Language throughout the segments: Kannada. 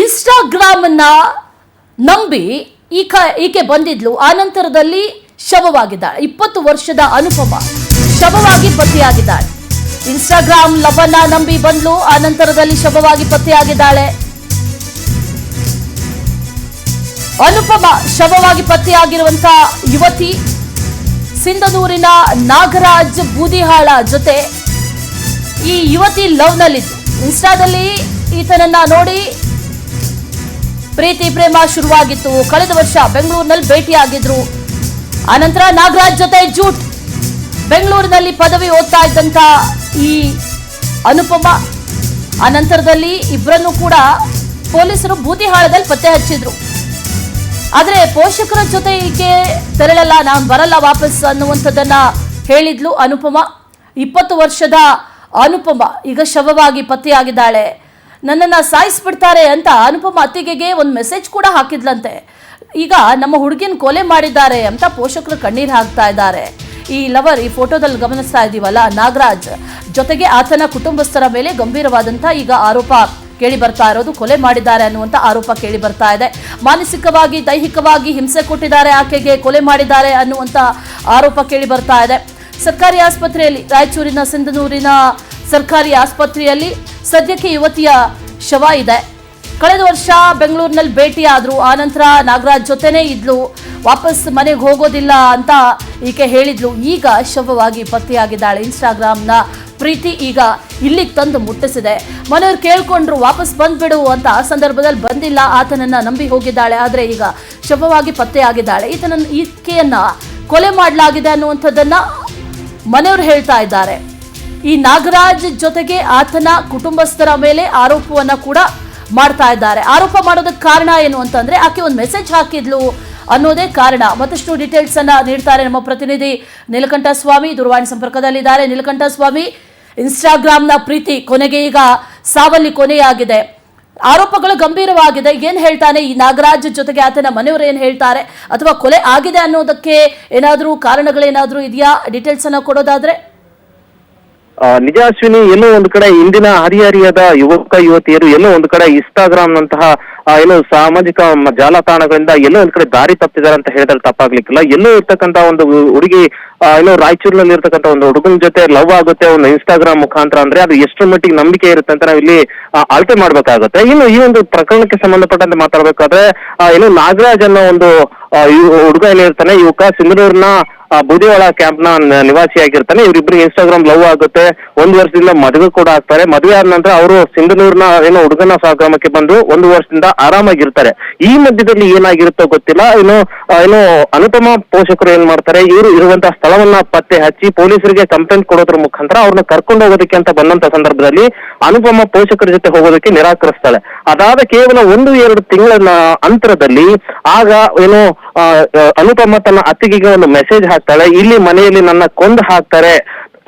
ಇನ್ಸ್ಟಾಗ್ರಾಮ್ ಅನ್ನ ನಂಬಿ ಈಕೆ ಬಂದಿದ್ಲು. ಆ ನಂತರದಲ್ಲಿ ಶವವಾಗಿದ್ದಾಳೆ. 20 ವರ್ಷದ ಅನುಪಮ ಶವವಾಗಿ ಪತ್ತೆಯಾಗಿದ್ದಾಳೆ. ಇನ್ಸ್ಟಾಗ್ರಾಮ್ ಲವನ್ನ ನಂಬಿ ಬಂದ್ಲು, ಆ ನಂತರದಲ್ಲಿ ಶವವಾಗಿ ಪತ್ತೆಯಾಗಿದ್ದಾಳೆ. ಅನುಪಮ ಶವವಾಗಿ ಪತ್ತೆಯಾಗಿರುವಂತ ಯುವತಿ ಸಿಂಧನೂರಿನ ನಾಗರಾಜ್ ಬೂದಿಹಾಳ ಜೊತೆ ಈ ಯುವತಿ ಲವ್ ನಲ್ಲಿದ್ದು. ಇನ್ಸ್ಟಾದಲ್ಲಿ ಈತನನ್ನ ನೋಡಿ ಪ್ರೀತಿ ಪ್ರೇಮ ಶುರುವಾಗಿತ್ತು. ಕಳೆದ ವರ್ಷ ಬೆಂಗಳೂರಿನಲ್ಲಿ ಭೇಟಿಯಾಗಿದ್ರು. ಆನಂತರ ನಾಗರಾಜ್ ಜೊತೆ ಜೂಟ್. ಬೆಂಗಳೂರಿನಲ್ಲಿ ಪದವಿ ಓದ್ತಾ ಇದ್ದಂತ ಈ ಅನುಪಮ ಆನಂತರದಲ್ಲಿ ಇಬ್ಬರನ್ನು ಕೂಡ ಪೊಲೀಸರು ಬೂದಿಹಾಳದಲ್ಲಿ ಪತ್ತೆ ಹಚ್ಚಿದ್ರು. ಆದ್ರೆ ಪೋಷಕರ ಜೊತೆ ಈಕೆ ತೆರಳಲ್ಲ, ನಾನು ಬರಲ್ಲ ವಾಪಸ್ ಅನ್ನುವಂಥದ್ದನ್ನ ಹೇಳಿದ್ಲು ಅನುಪಮ. 20 ವರ್ಷದ ಅನುಪಮ ಈಗ ಶವವಾಗಿ ಪತ್ತೆಯಾಗಿದ್ದಾಳೆ. ನನ್ನನ್ನು ಸಾಯಿಸ್ಬಿಡ್ತಾರೆ ಅಂತ ಅನುಪಮ ಅತ್ತಿಗೆಗೆ ಒಂದು ಮೆಸೇಜ್ ಕೂಡ ಹಾಕಿದ್ಲಂತೆ. ಈಗ ನಮ್ಮ ಹುಡುಗಿನ ಕೊಲೆ ಮಾಡಿದ್ದಾರೆ ಅಂತ ಪೋಷಕರು ಕಣ್ಣೀರು ಹಾಕ್ತಾ ಇದ್ದಾರೆ. ಈ ಲವರ್, ಈ ಫೋಟೋದಲ್ಲಿ ಗಮನಿಸ್ತಾ ಇದ್ದೀವಲ್ಲ, ನಾಗರಾಜ್ ಜೊತೆಗೆ ಆತನ ಕುಟುಂಬಸ್ಥರ ಮೇಲೆ ಗಂಭೀರವಾದಂಥ ಈಗ ಆರೋಪ ಕೇಳಿ ಬರ್ತಾ ಇರೋದು. ಕೊಲೆ ಮಾಡಿದ್ದಾರೆ ಅನ್ನುವಂಥ ಆರೋಪ ಕೇಳಿ ಬರ್ತಾ ಇದೆ. ಮಾನಸಿಕವಾಗಿ ದೈಹಿಕವಾಗಿ ಹಿಂಸೆ ಕೊಟ್ಟಿದ್ದಾರೆ, ಆಕೆಗೆ ಕೊಲೆ ಮಾಡಿದ್ದಾರೆ ಅನ್ನುವಂಥ ಆರೋಪ ಕೇಳಿ ಬರ್ತಾ ಇದೆ. ಸರ್ಕಾರಿ ಆಸ್ಪತ್ರೆಯಲ್ಲಿ, ರಾಯಚೂರಿನ ಸಿಂಧನೂರಿನ ಸರ್ಕಾರಿ ಆಸ್ಪತ್ರೆಯಲ್ಲಿ ಸದ್ಯಕ್ಕೆ ಯುವತಿಯ ಶವ ಇದೆ. ಕಳೆದ ವರ್ಷ ಬೆಂಗಳೂರಿನಲ್ಲಿ ಭೇಟಿಯಾದ್ರು. ಆನಂತರ ನಾಗರಾಜ್ ಜೊತೆನೇ ಇದ್ಲು. ವಾಪಸ್ ಮನೆಗೆ ಹೋಗೋದಿಲ್ಲ ಅಂತ ಈಕೆ ಹೇಳಿದ್ಲು. ಈಗ ಶವವಾಗಿ ಪತ್ತೆಯಾಗಿದ್ದಾಳೆ. ಇನ್ಸ್ಟಾಗ್ರಾಮ್ನ ಪ್ರೀತಿ ಈಗ ಇಲ್ಲಿಗೆ ತಂದು ಮುಟ್ಟಿಸಿದೆ. ಮನೆಯವ್ರು ಕೇಳ್ಕೊಂಡ್ರು ವಾಪಸ್ ಬಂದ್ಬಿಡು ಅಂತ. ಆ ಸಂದರ್ಭದಲ್ಲಿ ಬಂದಿಲ್ಲ, ಆತನನ್ನ ನಂಬಿ ಹೋಗಿದ್ದಾಳೆ. ಆದರೆ ಈಗ ಶವವಾಗಿ ಪತ್ತೆಯಾಗಿದ್ದಾಳೆ. ಈಕೆಯನ್ನ ಕೊಲೆ ಮಾಡಲಾಗಿದೆ ಅನ್ನುವಂಥದ್ದನ್ನ ಮನೆಯವರು ಹೇಳ್ತಾ ಇದ್ದಾರೆ. ಈ ನಾಗರಾಜ್ ಜೊತೆಗೆ ಆತನ ಕುಟುಂಬಸ್ಥರ ಮೇಲೆ ಆರೋಪವನ್ನ ಕೂಡ ಮಾಡ್ತಾ ಇದ್ದಾರೆ. ಆರೋಪ ಮಾಡೋದಕ್ಕೆ ಕಾರಣ ಏನು ಅಂತಂದ್ರೆ ಆಕೆ ಒಂದು ಮೆಸೇಜ್ ಹಾಕಿದ್ಲು ಅನ್ನೋದೇ ಕಾರಣ. ಮತ್ತಷ್ಟು ಡೀಟೇಲ್ಸ್ ಅನ್ನ ನೀಡ್ತಾರೆ ನಮ್ಮ ಪ್ರತಿನಿಧಿ ನೀಲಕಂಠ ಸ್ವಾಮಿ. ದೂರವಾಣಿ ಸಂಪರ್ಕದಲ್ಲಿದ್ದಾರೆ. ನೀಲಕಂಠ ಸ್ವಾಮಿ, ಇನ್ಸ್ಟಾಗ್ರಾಮ್ನ ಪ್ರೀತಿ ಕೊನೆಗೆ ಈಗ ಸಾವಲ್ಲಿ ಕೊನೆಯಾಗಿದೆ. ಆರೋಪಗಳು ಗಂಭೀರವಾಗಿದೆ. ಏನ್ ಹೇಳ್ತಾನೆ ಈ ನಾಗರಾಜ್ ಜೊತೆಗೆ ಆತನ ಮನೆಯವರು ಏನ್ ಹೇಳ್ತಾರೆ, ಅಥವಾ ಕೊಲೆ ಆಗಿದೆ ಅನ್ನೋದಕ್ಕೆ ಏನಾದ್ರೂ ಕಾರಣಗಳೇನಾದ್ರೂ ಇದೆಯಾ? ಡೀಟೇಲ್ಸ್ ಅನ್ನ ಕೊಡೋದಾದ್ರೆ. ನಿಜ ಅಶ್ವಿನಿ, ಎಲ್ಲೋ ಒಂದು ಕಡೆ ಇಂದಿನ ಹರಿಹರಿಯದ ಯುವಕ ಯುವತಿಯರು ಎಲ್ಲೋ ಒಂದು ಕಡೆ ಇನ್ಸ್ಟಾಗ್ರಾಮ್ ನಂತಹ ಏನೋ ಸಾಮಾಜಿಕ ಜಾಲತಾಣಗಳಿಂದ ಎಲ್ಲೋ ಒಂದ್ ಕಡೆ ದಾರಿ ತಪ್ಪಿದ್ದಾರೆ ಅಂತ ಹೇಳಿದ್ರೆ ತಪ್ಪಾಗ್ಲಿಕ್ಕಿಲ್ಲ. ಎಲ್ಲೋ ಇರ್ತಕ್ಕಂತ ಒಂದು ಹುಡುಗಿ ಏನೋ ರಾಯಚೂರಿನಲ್ಲಿ ಇರ್ತಕ್ಕಂಥ ಒಂದು ಹುಡುಗನ ಜೊತೆ ಲವ್ ಆಗುತ್ತೆ ಒಂದು ಇನ್ಸ್ಟಾಗ್ರಾಮ್ ಮುಖಾಂತರ ಅಂದ್ರೆ ಅದು ಎಷ್ಟು ಮಟ್ಟಿಗೆ ನಂಬಿಕೆ ಇರುತ್ತೆ ಅಂತ ನಾವು ಇಲ್ಲಿ ಅಳತೆ ಮಾಡ್ಬೇಕಾಗುತ್ತೆ. ಇನ್ನು ಈ ಒಂದು ಪ್ರಕರಣಕ್ಕೆ ಸಂಬಂಧಪಟ್ಟಂತೆ ಮಾತಾಡ್ಬೇಕಾದ್ರೆ ಏನೋ ನಾಗರಾಜ್ ಅನ್ನೋ ಒಂದು ಹುಡುಗ ಏನಿರ್ತಾನೆ, ಯುವಕ ಸಿಂಧನೂರಿನ ಬೂದಿವಾಳ ಕ್ಯಾಂಪ್ ನ ನಿವಾಸಿಯಾಗಿರ್ತಾನೆ. ಇವರಿಬ್ರಿಗೆ ಇನ್ಸ್ಟಾಗ್ರಾಮ್ ಲವ್ ಆಗುತ್ತೆ. 1 ವರ್ಷದಿಂದ ಮದುವೆ ಕೂಡ ಆಗ್ತಾರೆ. ಮದುವೆ ಆದ ನಂತರ ಅವರು ಸಿಂಧನೂರಿನ ಏನೋ ಹುಡುಗನ ಸ್ವಗ್ರಾಮಕ್ಕೆ ಬಂದು 1 ವರ್ಷದಿಂದ ಆರಾಮಾಗಿರ್ತಾರೆ. ಈ ಮಧ್ಯದಲ್ಲಿ ಏನಾಗಿರುತ್ತೋ ಗೊತ್ತಿಲ್ಲ. ಏನು ಅನುಪಮ ಪೋಷಕರು ಏನ್ ಮಾಡ್ತಾರೆ, ಇವರು ಇರುವಂತಹ ಸ್ಥಳವನ್ನ ಪತ್ತೆ ಹಚ್ಚಿ ಪೊಲೀಸರಿಗೆ ಕಂಪ್ಲೇಂಟ್ ಕೊಡೋದ್ರ ಮುಖಾಂತರ ಅವ್ರನ್ನ ಕರ್ಕೊಂಡು ಹೋಗೋದಕ್ಕೆ ಅಂತ ಬಂದಂತ ಸಂದರ್ಭದಲ್ಲಿ ಅನುಪಮ ಪೋಷಕರ ಜೊತೆ ಹೋಗೋದಕ್ಕೆ ನಿರಾಕರಿಸ್ತಾಳೆ. ಅದಾದ ಕೇವಲ 1-2 ತಿಂಗಳ ಅಂತರದಲ್ಲಿ ಆಗ ಏನು ಅನುಪಮ ತನ್ನ ಅತ್ತಿಗೆಗೆ ಒಂದು ಮೆಸೇಜ್ ಹಾಕ್ತಾಳೆ, ಇಲ್ಲಿ ಮನೆಯಲ್ಲಿ ನನ್ನ ಕೊಂದು ಹಾಕ್ತಾರೆ,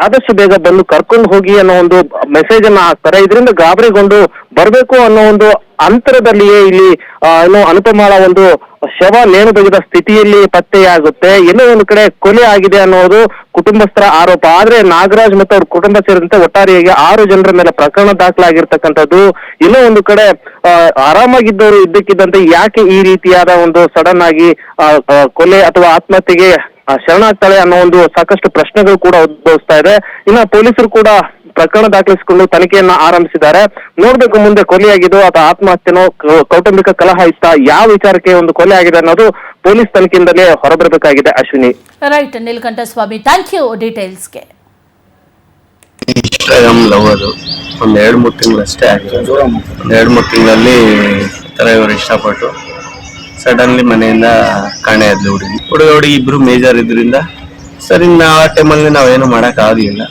ಆದಷ್ಟು ಬೇಗ ಬಂದು ಕರ್ಕೊಂಡು ಹೋಗಿ ಅನ್ನೋ ಒಂದು ಮೆಸೇಜ್ ಅನ್ನ ಹಾಕ್ತಾರೆ. ಇದರಿಂದ ಗಾಬರಿಗೊಂಡು ಬರ್ಬೇಕು ಅನ್ನೋ ಒಂದು ಅಂತರದಲ್ಲಿಯೇ ಇಲ್ಲಿ ಏನು ಅನುಪಮಳ ಒಂದು ಶವ ನೇಣು ಬಗೆದ ಸ್ಥಿತಿಯಲ್ಲಿ ಪತ್ತೆಯಾಗುತ್ತೆ. ಎಲ್ಲೋ ಒಂದು ಕಡೆ ಕೊಲೆ ಆಗಿದೆ ಅನ್ನೋದು ಕುಟುಂಬಸ್ಥರ ಆರೋಪ. ಆದ್ರೆ ನಾಗರಾಜ್ ಮತ್ತು ಅವ್ರ ಕುಟುಂಬ ಸೇರಿದಂತೆ ಒಟ್ಟಾರೆಯಾಗಿ 6 ಜನರ ಮೇಲೆ ಪ್ರಕರಣ ದಾಖಲಾಗಿರ್ತಕ್ಕಂಥದ್ದು. ಎಲ್ಲೋ ಒಂದು ಕಡೆ ಆರಾಮಾಗಿದ್ದವರು ಇದ್ದಕ್ಕಿದ್ದಂತೆ ಯಾಕೆ ಈ ರೀತಿಯಾದ ಒಂದು ಸಡನ್ ಆಗಿ ಕೊಲೆ ಅಥವಾ ಆತ್ಮಹತ್ಯೆಗೆ ಶರಣಾಗ್ತಾಳೆ ಅನ್ನೋ ಒಂದು ಸಾಕಷ್ಟು ಪ್ರಶ್ನೆಗಳು ಕೂಡ ಉದ್ಭವಿಸ್ತಾ ಇದೆ. ಇನ್ನು ಪೊಲೀಸರು ಕೂಡ ಪ್ರಕರಣ ದಾಖಲಿಸಿಕೊಂಡು ತನಿಖೆಯನ್ನ ಆರಂಭಿಸಿದ್ದಾರೆ. ನೋಡ್ಬೇಕು ಮುಂದೆ ಕೊಲೆಯಾಗಿದೋ ಅಥವಾ ಆತ್ಮಹತ್ಯೆನೋ ಕೌಟುಂಬಿಕ ಕಲಹ ಇತ್ತ, ಯಾವ ವಿಚಾರಕ್ಕೆ ಒಂದು ಕೊಲೆ ಆಗಿದೆ ಅನ್ನೋದು ಪೊಲೀಸ್ ತನಿಖೆಯಿಂದಲೇ ಹೊರಬರಬೇಕಾಗಿದೆ. Ashwini. Right Neelakantha Swamy, thank you ಡೀಟೇಲ್ಸ್ಗೆ. ಇನ್ಸ್ಟಾಗ್ರಾಮ್ ಲವ್ ಅದು ಒಂದು 2-3 ತಿಂಗಳಷ್ಟೇ ಆಗಿರೋದು. 2-3 ತಿಂಗಳಲ್ಲಿ ತರ ಇವರು ಇಷ್ಟಪಟ್ಟು ಸಡನ್ಲಿ ಮನೆಯಿಂದ ಕಾಣೆ ಆದ್ಲು ಹುಡುಗಿ ಇಬ್ರು ಮೇಜರ್ ಇದ್ರಿಂದ ಸರ್ ಇನ್ನು ಆ ಟೈಮಲ್ಲಿ ನಾವೇನು ಮಾಡಕ್ ಆಗಲಿಲ್ಲ.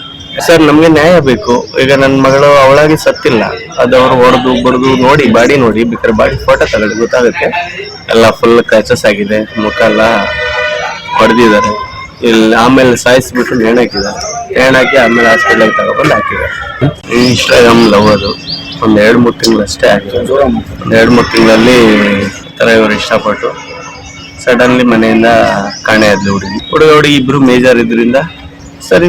ಸರ್ ನಮ್ಗೆ ನ್ಯಾಯ ಬೇಕು. ಈಗ ನನ್ನ ಮಗಳು ಅವಳಾಗಿ ಸತ್ತಿಲ್ಲ, ಅದು ಅವ್ರು ಹೊಡೆದು ಬಡ್ದು ನೋಡಿ ಬಾಡಿ ನೋಡಿ ಬೇಕಾದ್ರೆ ಬಾಡಿ ಫೋಟೋ ತಗೊಳ್ಳಿ ಗೊತ್ತಾಗುತ್ತೆ. ಎಲ್ಲ ಫುಲ್ ಕ್ರ್ಯಾಚಸ್ ಆಗಿದೆ, ಮುಖ ಎಲ್ಲ ಹೊಡೆದಿದ್ದಾರೆ. ಇಲ್ಲಿ ಆಮೇಲೆ ಸಾಯಿಸ್ಬಿಟ್ಟು ನೇಣಾಕಿ ಆಮೇಲೆ ಹಾಸ್ಪಿಟಲ್ಗೆ ತಗೊಬಂದು ಹಾಕಿದ್ದಾರೆ. ಇನ್ಸ್ಟಾಗ್ರಾಮ್ ಲವ್ ಅದು ಒಂದು 2-3 ತಿಂಗಳಷ್ಟೇ ಆಗಿರೋದು. 2-3 ತಿಂಗಳಲ್ಲಿ ತರ ಇವರು ಇಷ್ಟಪಟ್ಟು ಸಡನ್ಲಿ ಮನೆಯಿಂದ ಕಾಣೆ ಆದ್ಲು ಹುಡುಗಿ ಇಬ್ರು ಮೇಜರ್ ಇದ್ರಿಂದ ಸರಿ